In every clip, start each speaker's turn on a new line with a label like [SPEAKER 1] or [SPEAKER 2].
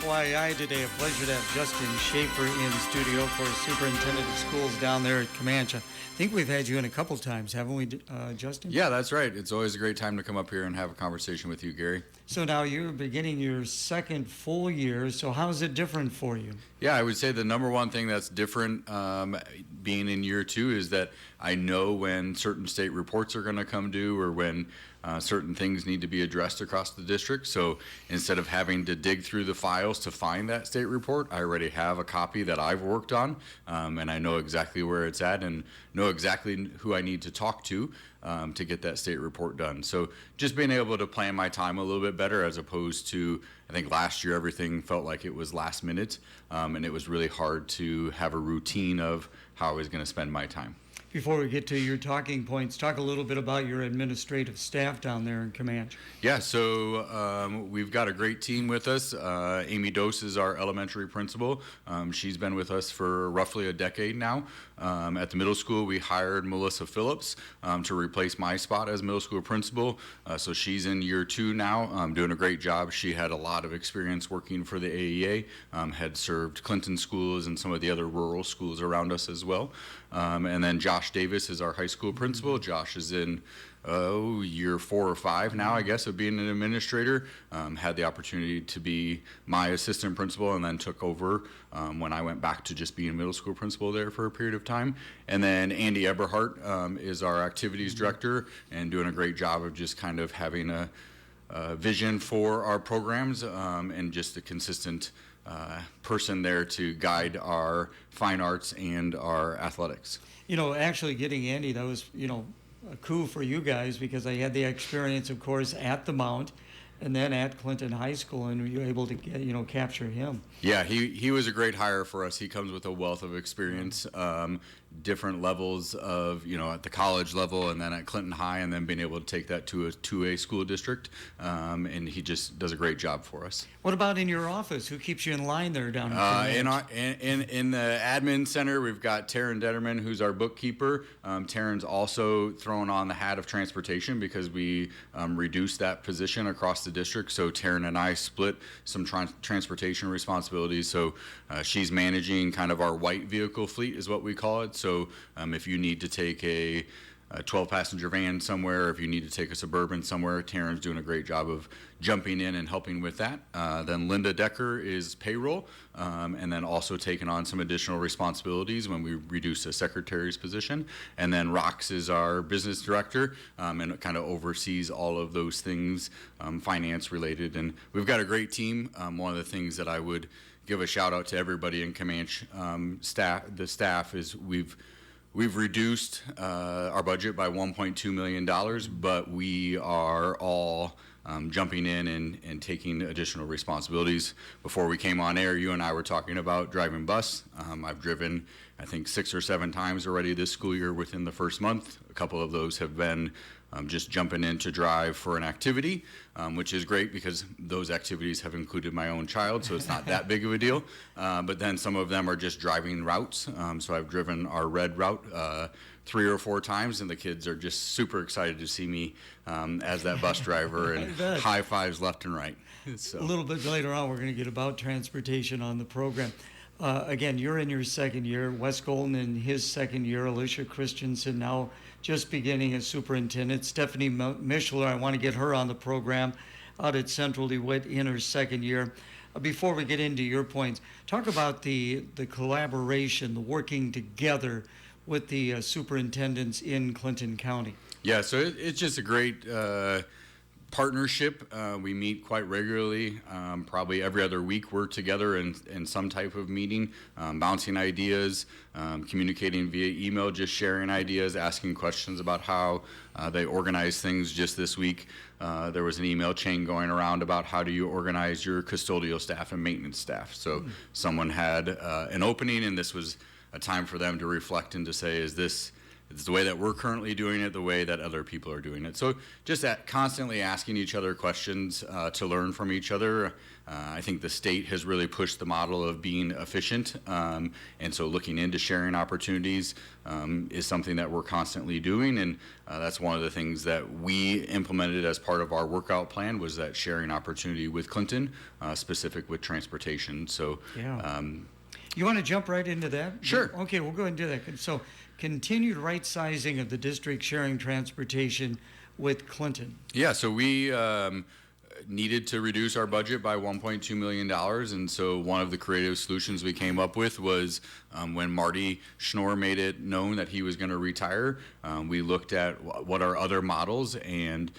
[SPEAKER 1] FYI today. A pleasure to have Justin Shaffer in studio, of course, Superintendent of Schools down there at Camanche. I think we've had you in a couple times, haven't we, Justin?
[SPEAKER 2] Yeah, that's right. It's always a great time to come up here and have a conversation with you, Gary.
[SPEAKER 1] So now you're beginning your second full year, so how is it different for you?
[SPEAKER 2] Yeah, I would say the number one thing that's different being in year two is that I know when certain state reports are going to come due or when certain things need to be addressed across the district. So instead of having to dig through the files to find that state report, I already have a copy that I've worked on, and I know exactly where it's at and know exactly who I need to talk to get that state report done. So just being able to plan my time a little bit better as opposed to, I think last year everything felt like it was last minute, and it was really hard to have a routine of how I was going to spend my time.
[SPEAKER 1] Before we get to your talking points, talk a little bit about your administrative staff down there in Camanche.
[SPEAKER 2] Yeah, so we've got a great team with us. Amy Dose is our elementary principal. She's been with us for roughly a decade now. At the middle school, we hired Melissa Phillips to replace my spot as middle school principal. So she's in year two now, doing a great job. She had a lot of experience working for the AEA, had served Clinton schools and some of the other rural schools around us as well. And then Josh Davis is our high school principal. Josh is in year 4 or 5 now, I guess, of being an administrator. Had the opportunity to be my assistant principal and then took over when I went back to just being middle school principal there for a period of time. And then Andy Eberhardt is our activities director and doing a great job of just kind of having a vision for our programs and just a consistent person there to guide our fine arts and our athletics.
[SPEAKER 1] You know, actually getting Andy, that was, a coup for you guys because I had the experience, of course, at the Mount and then at Clinton High School, and you were able to get, capture him.
[SPEAKER 2] Yeah, he was a great hire for us. He comes with a wealth of experience, different levels of, at the college level and then at Clinton High, and then being able to take that to a 2A school district, and he just does a great job for us.
[SPEAKER 1] What about in your office? Who keeps you in line there down
[SPEAKER 2] in the admin center, we've got Taryn Detterman, who's our bookkeeper. Taryn's also thrown on the hat of transportation because we reduced that position across the district. So Taryn and I split some transportation responsibilities. So she's managing kind of our white vehicle fleet is what we call it. So if you need to take a 12-passenger van somewhere, if you need to take a Suburban somewhere, Taryn's doing a great job of jumping in and helping with that. Then Linda Decker is payroll, and then also taking on some additional responsibilities when we reduce a secretary's position. And then Rox is our business director, and kind of oversees all of those things, finance related. And we've got a great team. One of the things that I would give a shout out to everybody in Camanche the staff is we've reduced our budget by $1.2 million, but we are all jumping in and taking additional responsibilities. Before we came on air, you and I were talking about driving bus. I've driven, I think, 6 or 7 times already this school year within the first month. A couple of those have been just jumping in to drive for an activity, which is great because those activities have included my own child, so it's not that big of a deal. But then some of them are just driving routes. So I've driven our red route 3 or 4 times, and the kids are just super excited to see me as that bus driver and high fives left and right. So.
[SPEAKER 1] A little bit later on, we're going to get about transportation on the program. Again, you're in your second year. Wes Golden in his second year. Alicia Christensen now just beginning as superintendent. Stephanie Mischler, I want to get her on the program out at Central DeWitt in her second year. Before we get into your points, talk about the collaboration, the working together with the superintendents in Clinton County.
[SPEAKER 2] Yeah, so it's just a great partnership. We meet quite regularly. Probably every other week we're together in some type of meeting, bouncing ideas, communicating via email, just sharing ideas, asking questions about how they organize things. Just this week, there was an email chain going around about how do you organize your custodial staff and maintenance staff. So someone had an opening, and this was a time for them to reflect and to say, is this it's the way that we're currently doing it, the way that other people are doing it. So just that constantly asking each other questions to learn from each other. I think the state has really pushed the model of being efficient, and so looking into sharing opportunities is something that we're constantly doing, and that's one of the things that we implemented as part of our workout plan was that sharing opportunity with Clinton, specific with transportation. So
[SPEAKER 1] Yeah. You want to jump right into that?
[SPEAKER 2] Sure.
[SPEAKER 1] Okay, we'll go ahead and do that. So, continued right sizing of the district sharing transportation with Clinton.
[SPEAKER 2] Yeah, so we needed to reduce our budget by $1.2 million. And so one of the creative solutions we came up with was when Marty Schnorr made it known that he was going to retire, we looked at what are other models, and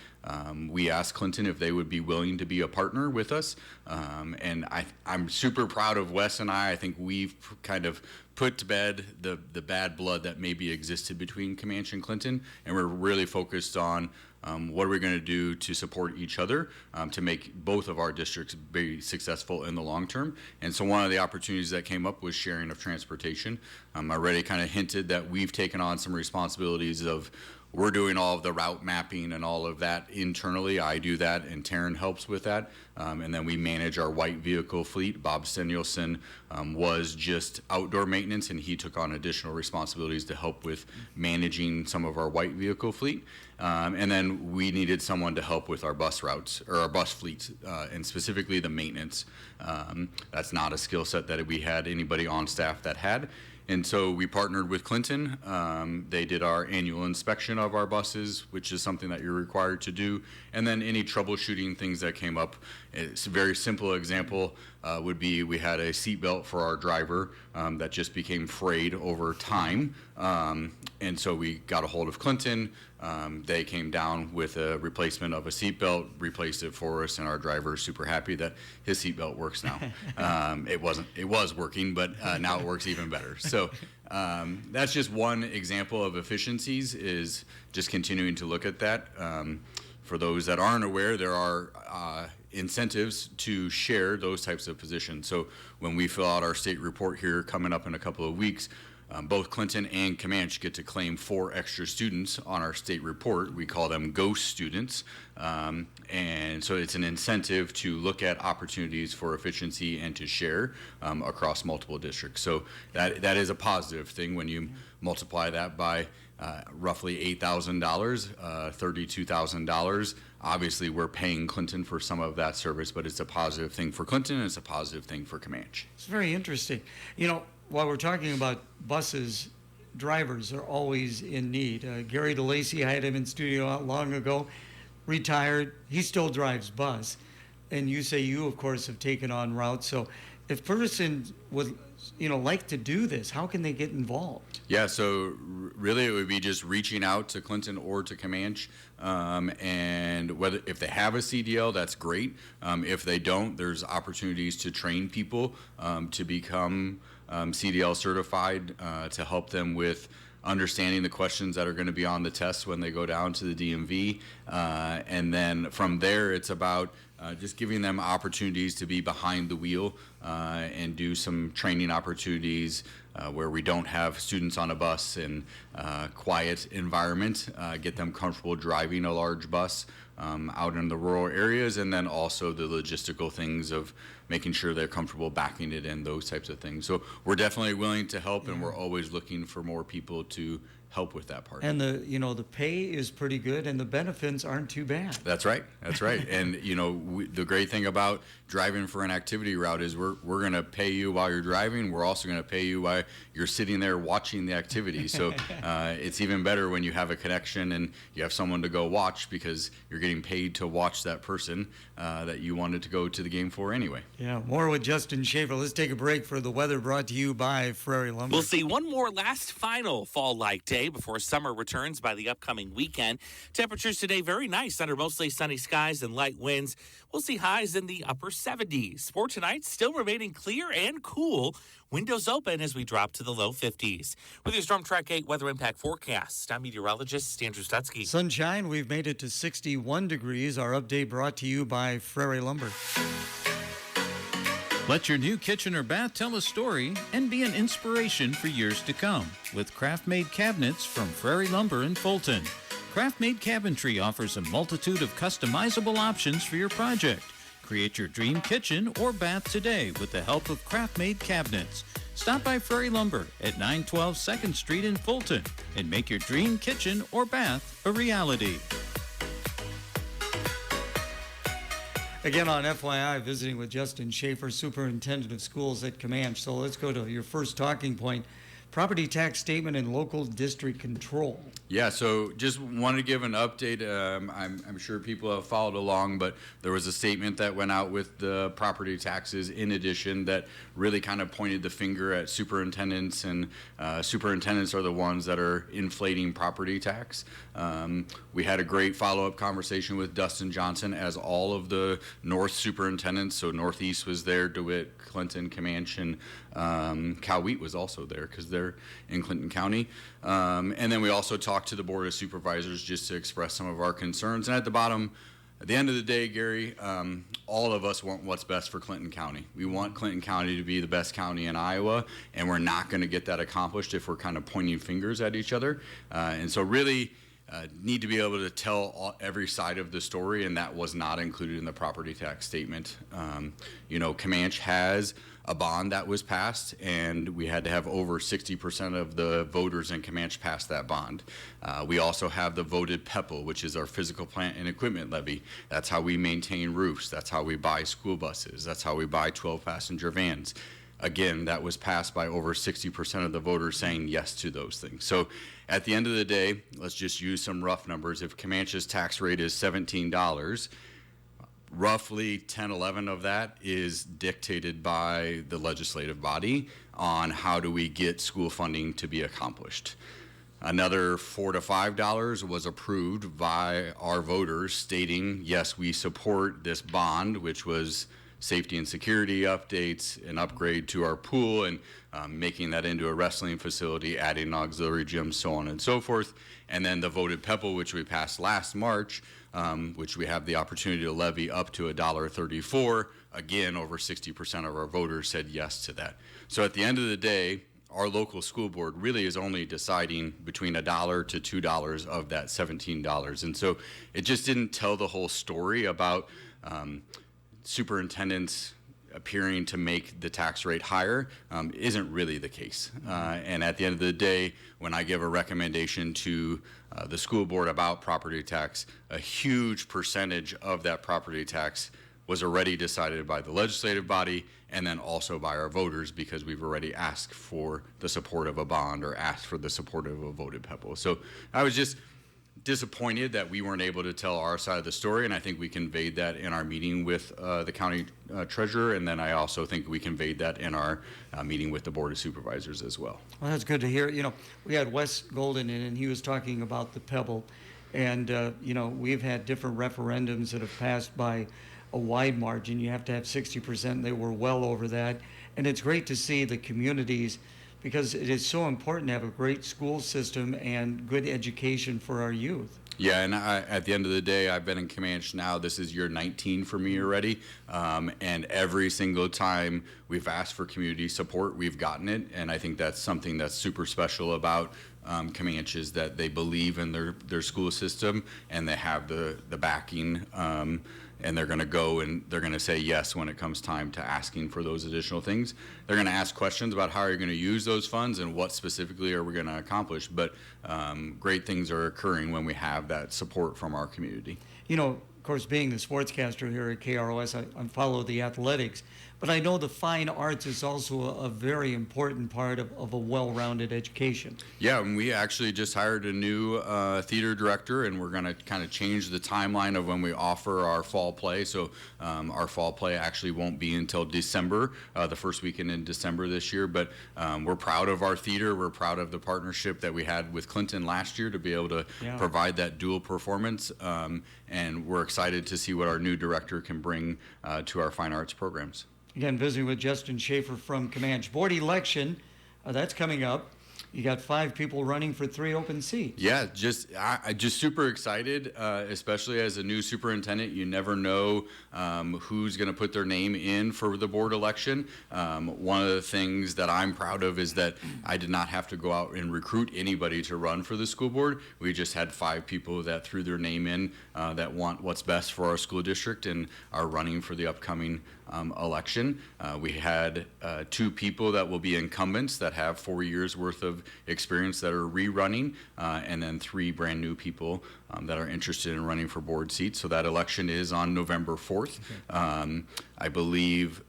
[SPEAKER 2] we asked Clinton if they would be willing to be a partner with us. And I'm super proud of Wes and I. I think we've kind of put to bed the bad blood that maybe existed between Camanche and Clinton, and we're really focused on what are we going to do to support each other to make both of our districts be successful in the long term. And so one of the opportunities that came up was sharing of transportation. I already kind of hinted that we've taken on some responsibilities of we're doing all of the route mapping and all of that internally. I do that, and Taryn helps with that. And then we manage our white vehicle fleet. Bob Stenielson was just outdoor maintenance, and he took on additional responsibilities to help with managing some of our white vehicle fleet. And then we needed someone to help with our bus routes, or our bus fleets, and specifically the maintenance. That's not a skill set that we had anybody on staff that had. And so we partnered with Clinton. They did our annual inspection of our buses, which is something that you're required to do. And then any troubleshooting things that came up. It's a very simple example would be we had a seatbelt for our driver that just became frayed over time. And so we got a hold of Clinton. They came down with a replacement of a seatbelt, replaced it for us, and our driver is super happy that his seatbelt works now. It was working, but now it works even better. So that's just one example of efficiencies, is just continuing to look at that. For those that aren't aware, there are incentives to share those types of positions. So when we fill out our state report here coming up in a couple of weeks, both Clinton and Camanche get to claim 4 extra students on our state report. We call them ghost students. And so it's an incentive to look at opportunities for efficiency and to share across multiple districts. So that is a positive thing when you multiply that by roughly $8,000, $32,000. Obviously, we're paying Clinton for some of that service, but it's a positive thing for Clinton, and it's a positive thing for Camanche.
[SPEAKER 1] It's very interesting. You know, while we're talking about buses, drivers are always in need. Gary DeLacy, I had him in studio not long ago, retired. He still drives bus. And you say you, of course, have taken on routes. So if person would, like to do this, how can they get involved?
[SPEAKER 2] Yeah, so really it would be just reaching out to Clinton or to Camanche, and if they have a CDL, that's great. If they don't, there's opportunities to train people to become CDL certified, to help them with understanding the questions that are going to be on the test when they go down to the DMV. And then from there, it's about just giving them opportunities to be behind the wheel and do some training opportunities where we don't have students on a bus in quiet environment, get them comfortable driving a large bus out in the rural areas, and then also the logistical things of making sure they're comfortable backing it in, those types of things. So we're definitely willing to help, and we're always looking for more people to help with that part.
[SPEAKER 1] And the pay is pretty good, and the benefits aren't too bad.
[SPEAKER 2] That's right. And the great thing about driving for an activity route is we're going to pay you while you're driving. We're also going to pay you while you're sitting there watching the activity. So it's even better when you have a connection and you have someone to go watch, because you're getting paid to watch that person that you wanted to go to the game for anyway.
[SPEAKER 1] Yeah, more with Justin Shaffer. Let's take a break for the weather, brought to you by Prairie Lumber.
[SPEAKER 3] We'll see one more final fall-like day before summer returns by the upcoming weekend. Temperatures today very nice under mostly sunny skies and light winds. We'll see highs in the upper 70s. For tonight, still remaining clear and cool. Windows open as we drop to the low 50s. With your Storm Track 8 weather impact forecast, I'm meteorologist Andrew Stutzky.
[SPEAKER 1] Sunshine, we've made it to 61 degrees. Our update brought to you by Prairie Lumber.
[SPEAKER 4] Let your new kitchen or bath tell a story and be an inspiration for years to come with craft-made cabinets from Prairie Lumber in Fulton. Craft-made Cabinetry offers a multitude of customizable options for your project. Create your dream kitchen or bath today with the help of craft-made cabinets. Stop by Prairie Lumber at 912 2nd Street in Fulton and make your dream kitchen or bath a reality.
[SPEAKER 1] Again, on FYI, visiting with Justin Shaffer, Superintendent of Schools at Camanche. So let's go to your first talking point, property tax statement and local district control.
[SPEAKER 2] Yeah, so just wanted to give an update. I'm sure people have followed along, but there was a statement that went out with the property taxes in addition that really kind of pointed the finger at superintendents, and superintendents are the ones that are inflating property tax. We had a great follow-up conversation with Dustin Johnson, as all of the North superintendents, so Northeast was there, DeWitt, Clinton, Camanche, and Coweta was also there because they're in Clinton County. And then we also talked to the Board of Supervisors just to express some of our concerns. And at the end of the day, Gary, all of us want what's best for Clinton County. We want Clinton County to be the best county in Iowa, and we're not going to get that accomplished if we're kind of pointing fingers at each other. And so really need to be able to tell every side of the story, and that was not included in the property tax statement. Camanche has a bond that was passed, and we had to have over 60% of the voters in Camanche pass that bond. We also have the voted PEPL, which is our physical plant and equipment levy. That's how we maintain roofs. That's how we buy school buses. That's how we buy 12-passenger vans. Again, that was passed by over 60% of the voters saying yes to those things. So at the end of the day, let's just use some rough numbers. If Camanche's tax rate is $17, roughly 10-11 of that is dictated by the legislative body on how do we get school funding to be accomplished. Another $4 to $5 was approved by our voters stating, yes, we support this bond, which was safety and security updates, an upgrade to our pool, and making that into a wrestling facility, adding an auxiliary gym, so on and so forth. And then the voted PEPL, which we passed last March, which we have the opportunity to levy up to $1.34. Again, over 60% of our voters said yes to that. So at the end of the day, our local school board really is only deciding between $1 to $2 of that $17. And so it just didn't tell the whole story about superintendents appearing to make the tax rate higher. Isn't really the case. And at the end of the day, when I give a recommendation to the school board about property tax, a huge percentage of that property tax was already decided by the legislative body and then also by our voters, because we've already asked for the support of a bond or asked for the support of a voted PEPL. So I was just disappointed that we weren't able to tell our side of the story, and I think we conveyed that in our meeting with the county treasurer, and then I also think we conveyed that in our meeting with the Board of Supervisors as well.
[SPEAKER 1] Well, that's good to hear. We had Wes Golden in, and he was talking about the PEBL, and we've had different referendums that have passed by a wide margin. You have to have 60%. They were well over that, and it's great to see the communities, because it is so important to have a great school system and good education for our youth.
[SPEAKER 2] Yeah, and at the end of the day, I've been in Camanche now. This is year 19 for me already, and every single time we've asked for community support, we've gotten it, and I think that's something that's super special about Camanche, is that they believe in their school system, and they have the backing, and they're going to go and they're going to say yes when it comes time to asking for those additional things. They're going to ask questions about how you're going to use those funds and what specifically are we going to accomplish, but great things are occurring when we have that support from our community.
[SPEAKER 1] Of course, being the sportscaster here at KROS, I follow the athletics, but I know the fine arts is also a very important part of a well-rounded education.
[SPEAKER 2] Yeah, and we actually just hired a new theater director, and we're going to kind of change the timeline of when we offer our fall play. So our fall play actually won't be until December, the first weekend in December this year. But we're proud of our theater. We're proud of the partnership that we had with Clinton last year to be able to provide that dual performance. And we're excited to see what our new director can bring to our fine arts programs.
[SPEAKER 1] Again, visiting with Justin Shaffer from Camanche. Board election, that's coming up. you got 5 people running for 3 open seats.
[SPEAKER 2] Yeah, I just super excited, especially as a new superintendent. You never know who's going to put their name in for the board election. One of the things that I'm proud of is that I did not have to go out and recruit anybody to run for the school board. We just had 5 people that threw their name in that want what's best for our school district and are running for the upcoming election. We had 2 people that will be incumbents that have 4 years worth of experience that are rerunning, and then 3 brand new people that are interested in running for board seats. So that election is on November 4th. Okay. I believe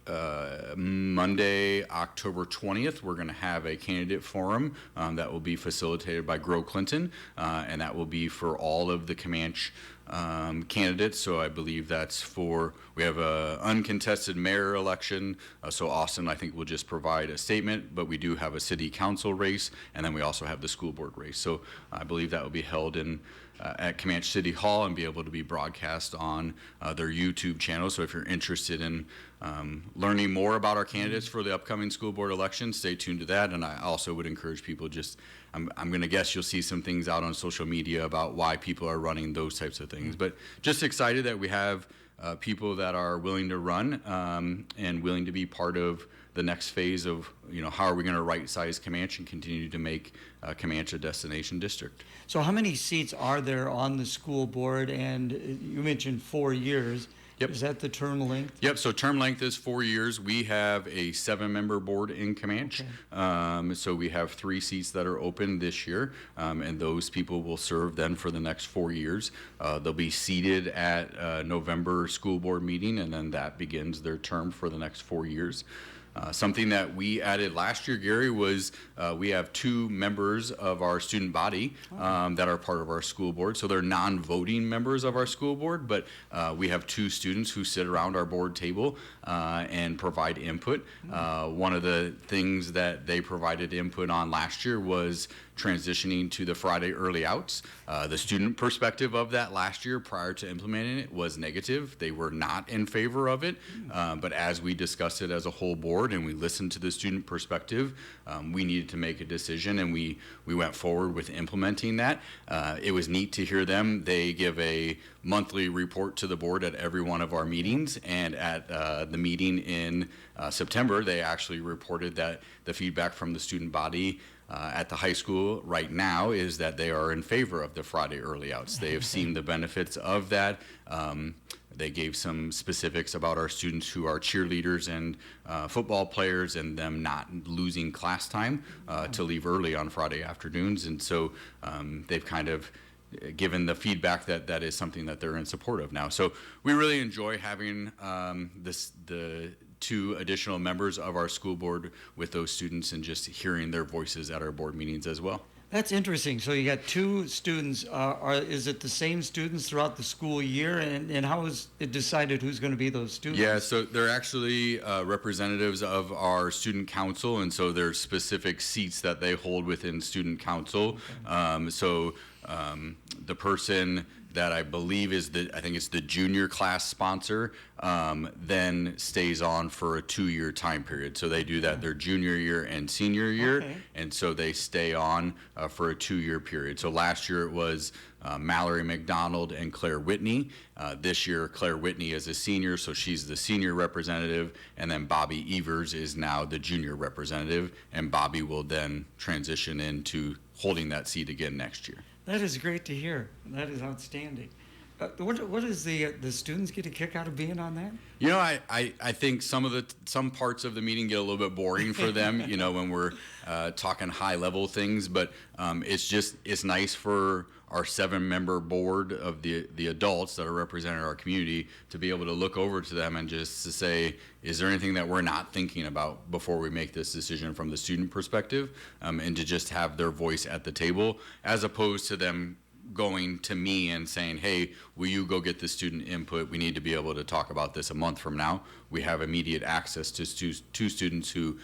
[SPEAKER 2] Monday, October 20th, we're going to have a candidate forum that will be facilitated by Grow Clinton, and that will be for all of the Camanche candidates. So I believe we have a uncontested mayor election. So Austin, I think, will just provide a statement, but we do have a city council race, and then we also have the school board race. So I believe that will be held at Camanche City Hall and be able to be broadcast on their YouTube channel. So if you're interested in learning more about our candidates for the upcoming school board election, stay tuned to that. And I also would encourage people I'm going to guess you'll see some things out on social media about why people are running, those types of things. But just excited that we have people that are willing to run and willing to be part of the next phase of, how are we going to right-size Camanche and continue to make Camanche a destination district.
[SPEAKER 1] So how many seats are there on the school board? And you mentioned 4 years.
[SPEAKER 2] Yep.
[SPEAKER 1] Is that the term length?
[SPEAKER 2] Yep, so term length is 4 years. We have a 7-member board in Camanche. Okay. So we have 3 seats that are open this year, and those people will serve then for the next 4 years. They'll be seated at November school board meeting, and then that begins their term for the next 4 years. Something that we added last year, Gary, was we have 2 members of our student body that are part of our school board. So they're non-voting members of our school board, but we have 2 students who sit around our board table and provide input. One of the things that they provided input on last year was transitioning to the Friday early outs. The student perspective of that last year prior to implementing it was negative. They were not in favor of it, but as we discussed it as a whole board and we listened to the student perspective, we needed to make a decision, and we went forward with implementing that. It was neat to hear them. They give a monthly report to the board at every one of our meetings, and at the meeting in September, they actually reported that the feedback from the student body at the high school right now is that they are in favor of the Friday early outs. They have seen the benefits of that. They gave some specifics about our students who are cheerleaders and football players and them not losing class time to leave early on Friday afternoons. And so they've kind of given the feedback that is something that they're in support of now. So we really enjoy having the 2 additional members of our school board with those students and just hearing their voices at our board meetings as well.
[SPEAKER 1] That's interesting. So you got 2 students. Is it the same students throughout the school year? And how is it decided who's going to be those students?
[SPEAKER 2] Yeah, so they're actually representatives of our student council, and so there's specific seats that they hold within student council. Okay. The person that I believe I think it's the junior class sponsor, then stays on for a 2-year time period. So they do that their junior year and senior year, okay. And so they stay on for a 2-year period. So last year it was Mallory McDonald and Claire Whitney. This year Claire Whitney is a senior, so she's the senior representative, and then Bobby Evers is now the junior representative, and Bobby will then transition into holding that seat again next year.
[SPEAKER 1] That is great to hear. That is outstanding. What is the students get a kick out of being on that?
[SPEAKER 2] I think some parts of the meeting get a little bit boring for them, when we're talking high level things, but it's nice for our 7-member board of the adults that are representing our community to be able to look over to them and just to say, is there anything that we're not thinking about before we make this decision from the student perspective, and to just have their voice at the table, as opposed to them going to me and saying, hey, will you go get the student input? We need to be able to talk about this a month from now. We have immediate access to 2 students who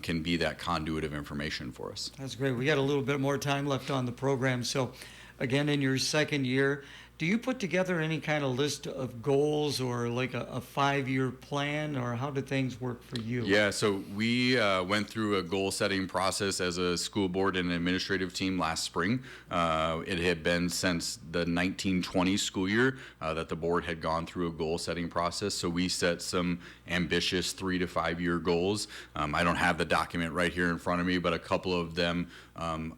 [SPEAKER 2] can be that conduit of information for us.
[SPEAKER 1] That's great. We got a little bit more time left on the program. So again, in your second year, Do you put together any kind of list of goals or like a 5-year plan, or how do things work for you?
[SPEAKER 2] Yeah, so we went through a goal setting process as a school board and administrative team last spring. It had been since the 1920 school year that the board had gone through a goal setting process. So we set some ambitious 3 to 5 year goals. I don't have the document right here in front of me, but a couple of them,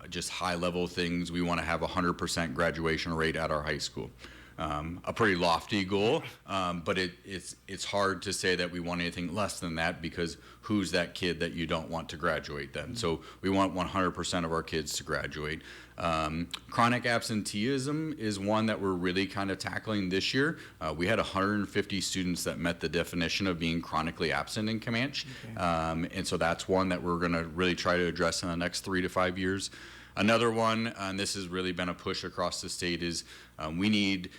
[SPEAKER 2] just high level things. We want to have 100% graduation rate at our high school. A pretty lofty goal, but it's hard to say that we want anything less than that, because who's that kid that you don't want to graduate then? So we want 100% of our kids to graduate. Chronic absenteeism is one that we're really kind of tackling this year. We had 150 students that met the definition of being chronically absent in Camanche. Okay. And so that's one that we're going to really try to address in the next 3 to 5 years. Another one, and this has really been a push across the state, is we need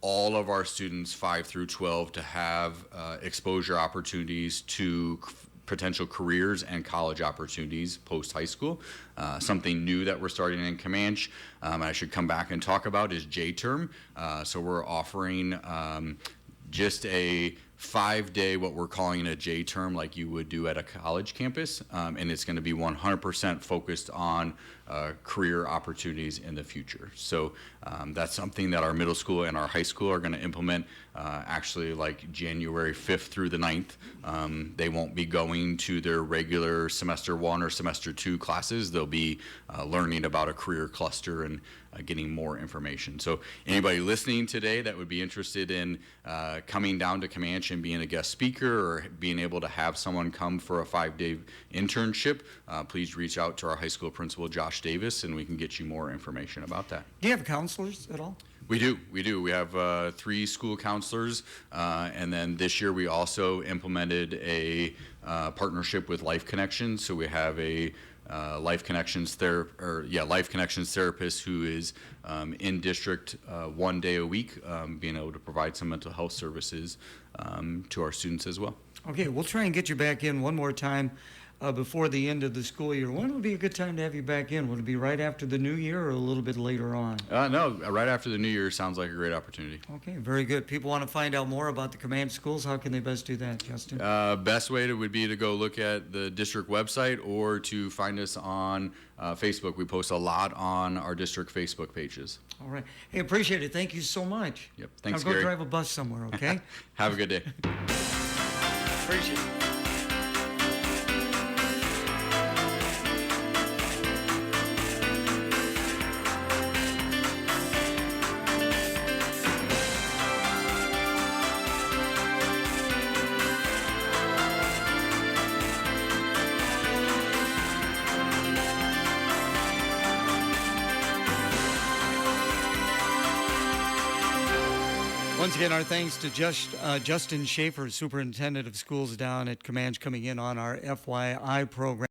[SPEAKER 2] all of our students 5 through 12 to have exposure opportunities to potential careers and college opportunities post high school. Something new that we're starting in Camanche, I should come back and talk about, is J-term. So we're offering just a 5-day, what we're calling a J-term, like you would do at a college campus, and it's going to be 100% focused on career opportunities in the future. So that's something that our middle school and our high school are going to implement actually like January 5th through the 9th. They won't be going to their regular semester 1 or semester 2 classes. They'll be learning about a career cluster and getting more information. So anybody listening today that would be interested in coming down to Camanche and being a guest speaker, or being able to have someone come for a 5-day internship, please reach out to our high school principal, Josh Davis, and we can get you more information about that.
[SPEAKER 1] Do you have counselors at all?
[SPEAKER 2] We do. We have 3 school counselors, and then this year we also implemented a partnership with Life Connections. So we have a Life Connections therapist who is in district 1 day a week, being able to provide some mental health services to our students as well.
[SPEAKER 1] Okay, we'll try and get you back in one more time before the end of the school year. When would be a good time to have you back in? Would it be right after the new year or a little bit later on?
[SPEAKER 2] No, right after the new year sounds like a great opportunity.
[SPEAKER 1] Okay, very good. People want to find out more about the Camanche schools. How can they best do that, Justin?
[SPEAKER 2] Best way would be to go look at the district website, or to find us on Facebook. We post a lot on our district Facebook pages.
[SPEAKER 1] All right. Hey, appreciate it. Thank you so much.
[SPEAKER 2] Yep. Thanks,
[SPEAKER 1] Now go
[SPEAKER 2] Gary.
[SPEAKER 1] drive a bus somewhere, okay?
[SPEAKER 2] Have a good day.
[SPEAKER 1] Appreciate it. Once again, our thanks to Justin Shaffer, Superintendent of Schools down at Camanche, coming in on our FYI program.